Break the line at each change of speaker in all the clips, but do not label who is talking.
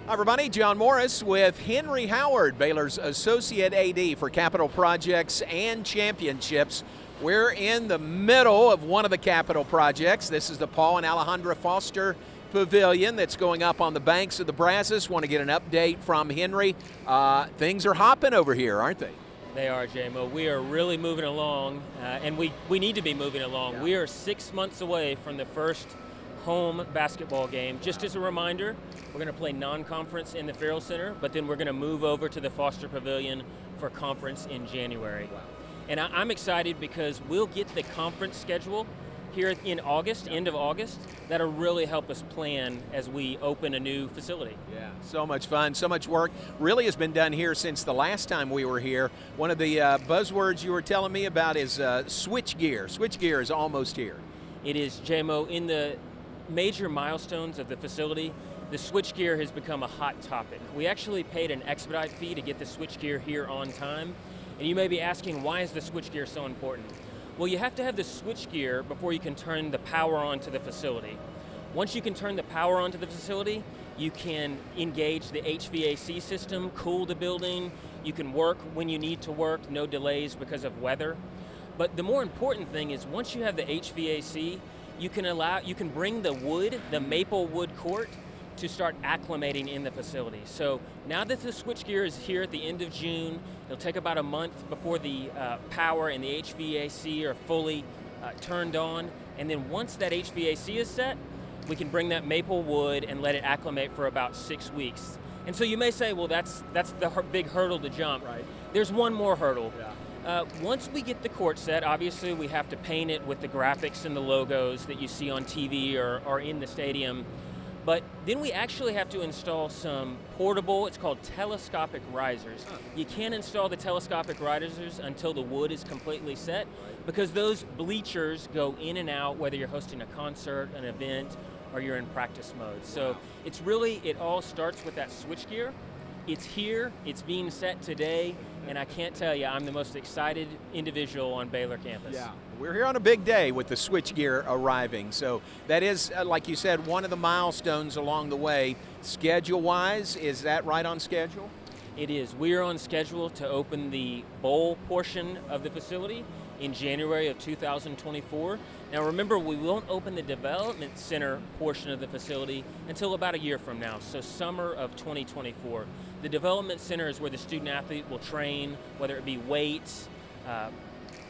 Hi everybody, John Morris with Henry Howard, Baylor's Associate AD for Capital Projects and Championships. We're in the middle of one of the capital projects. This is the Paul and Alejandra Foster Pavilion that's going up on the banks of the Brazos. Want to get an update from Henry. Things are hopping over here, aren't they?
They are, J-Mo. We are really moving along, and we need to be moving along. Yeah. We are 6 months away from the first home basketball game. Just as a reminder, we're going to play non-conference in the Farrell Center, but then we're going to move over to the Foster Pavilion for conference in January. Wow. And I'm excited because we'll get the conference schedule here in August, end of August. That'll really help us plan as we open a new facility. Yeah,
so much fun, so much work. Really has been done here since the last time we were here. One of the buzzwords you were telling me about is switchgear. Switchgear is almost here.
It is, J-Mo. In the major milestones of the facility, the switchgear has become a hot topic. We actually paid an expedite fee to get the switchgear here on time. And you may be asking, why is the switchgear so important? Well, you have to have the switchgear before you can turn the power on to the facility. Once you can turn the power on to the facility, you can engage the HVAC system, cool the building, you can work when you need to work, no delays because of weather. But the more important thing is once you have the HVAC, you can bring the wood, the maple wood court, to start acclimating in the facility. So now that the switchgear is here at the end of June, it'll take about a month before the power and the HVAC are fully turned on. And then once that HVAC is set, we can bring that maple wood and let it acclimate for about 6 weeks. And so you may say, well, that's the big hurdle to jump. Right. There's one more hurdle. Yeah. Once we get the court set, obviously we have to paint it with the graphics and the logos that you see on TV or in the stadium. But then we actually have to install some portable, it's called telescopic risers. You can't install the telescopic risers until the wood is completely set because those bleachers go in and out whether you're hosting a concert, an event, or you're in practice mode. So it's really, it all starts with that switchgear. It's here, it's being set today, and I can't tell you, I'm the most excited individual on Baylor campus.
Yeah, we're here on a big day with the switchgear arriving. So that is, like you said, one of the milestones along the way. Schedule-wise, is that right on schedule?
It is. We are on schedule to open the bowl portion of the facility in January of 2024. Now remember, we won't open the development center portion of the facility until about a year from now, so summer of 2024. The development center is where the student athlete will train, whether it be weights,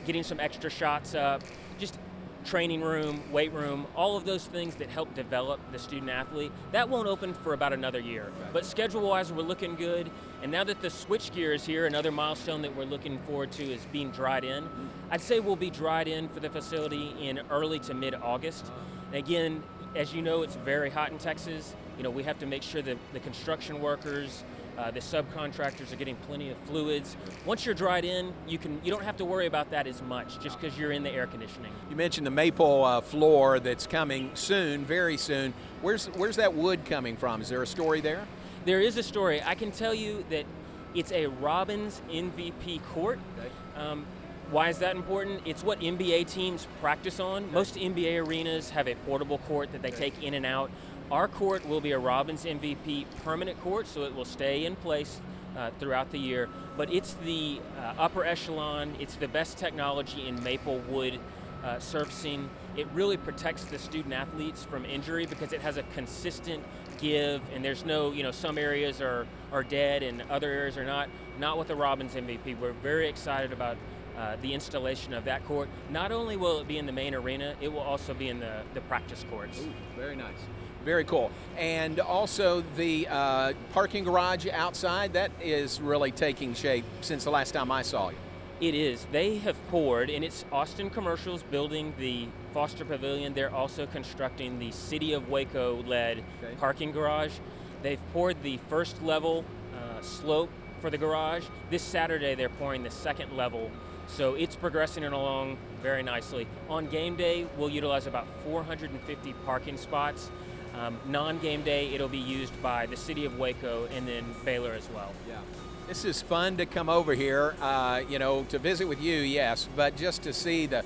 getting some extra shots up, just training room, weight room, all of those things that help develop the student athlete. That won't open for about another year. Right. But schedule-wise, we're looking good. And now that the switchgear is here, another milestone that we're looking forward to is being dried in. I'd say we'll be dried in for the facility in early to mid-August. And again, as you know, it's very hot in Texas. You know, we have to make sure that the construction workers, the subcontractors are getting plenty of fluids. Once you're dried in, you don't have to worry about that as much just because you're in the air conditioning.
You mentioned the maple floor that's coming soon, very soon. Where's that wood coming from? Is there a story there?
There is a story. I can tell you that it's a Robbins MVP court. Okay. Why is that important? It's what NBA teams practice on. Okay. Most NBA arenas have a portable court that they take in and out. Our court will be a Robbins MVP permanent court, so it will stay in place throughout the year. But it's the upper echelon, it's the best technology in maple wood surfacing. It really protects the student athletes from injury because it has a consistent give, and there's no, some areas are dead and other areas are not. Not with the Robbins MVP. We're very excited about the installation of that court. Not only will it be in the main arena, it will also be in the practice courts.
Ooh, very nice. Very cool. And also the parking garage outside, that is really taking shape since the last time I saw you.
It is. They have poured, and it's Austin Commercials building the Foster Pavilion. They're also constructing the City of Waco-led parking garage. They've poured the first level slope for the garage. This Saturday, they're pouring the second level. So it's progressing along very nicely. On game day, we'll utilize about 450 parking spots. Non-game day, it'll be used by the City of Waco and then Baylor as well.
Yeah. This is fun to come over here, to visit with you, yes, but just to see the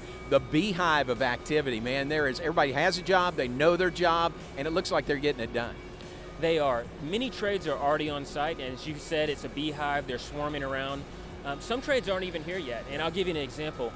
beehive of activity, man. Everybody has a job, they know their job, and it looks like they're getting it done.
They are. Many trades are already on site, and as you said, it's a beehive. They're swarming around. Some trades aren't even here yet, and I'll give you an example.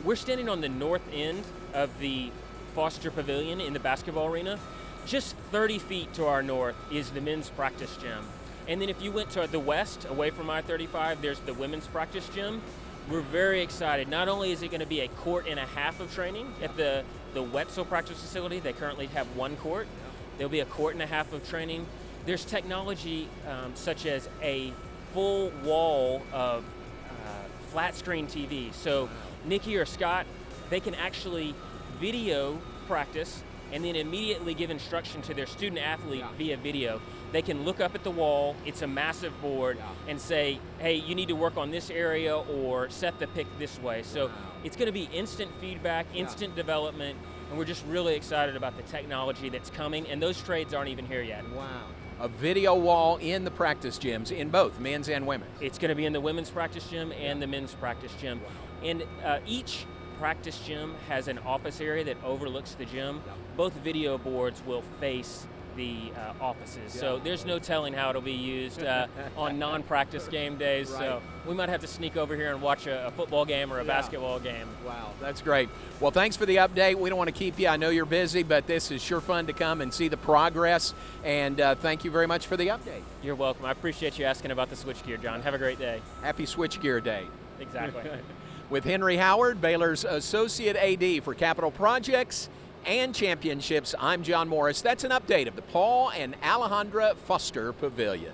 We're standing on the north end of the Foster Pavilion in the basketball arena. Just 30 feet to our north is the men's practice gym. And then if you went to the west, away from I-35, there's the women's practice gym. We're very excited. Not only is it going to be a court and a half of training at the Wetzel practice facility, they currently have one court. There'll be a court and a half of training. There's technology such as a full wall of flat screen TV. So Nikki or Scott, they can actually video practice and then immediately give instruction to their student athlete via video. They can look up at the wall, it's a massive board, and say, hey, you need to work on this area or set the pick this way. So it's going to be instant feedback, instant development, and we're just really excited about the technology that's coming, and those trades aren't even here yet.
Wow. A video wall in the practice gyms in both men's and women's.
It's going to be in the women's practice gym and the men's practice gym. And each practice gym has an office area that overlooks the gym. Both video boards will face the offices. So there's no telling how it'll be used on non-practice game days. So we might have to sneak over here and watch a football game or a basketball game.
Wow, that's great. Well, thanks for the update. We don't want to keep you. I know you're busy, but this is sure fun to come and see the progress. And thank you very much for the update.
You're welcome. I appreciate you asking about the switchgear, John. Have a great day.
Happy Switchgear Day.
Exactly.
With Henry Howard, Baylor's Associate AD for Capital Projects and Championships, I'm John Morris. That's an update of the Paul and Alejandra Foster Pavilion.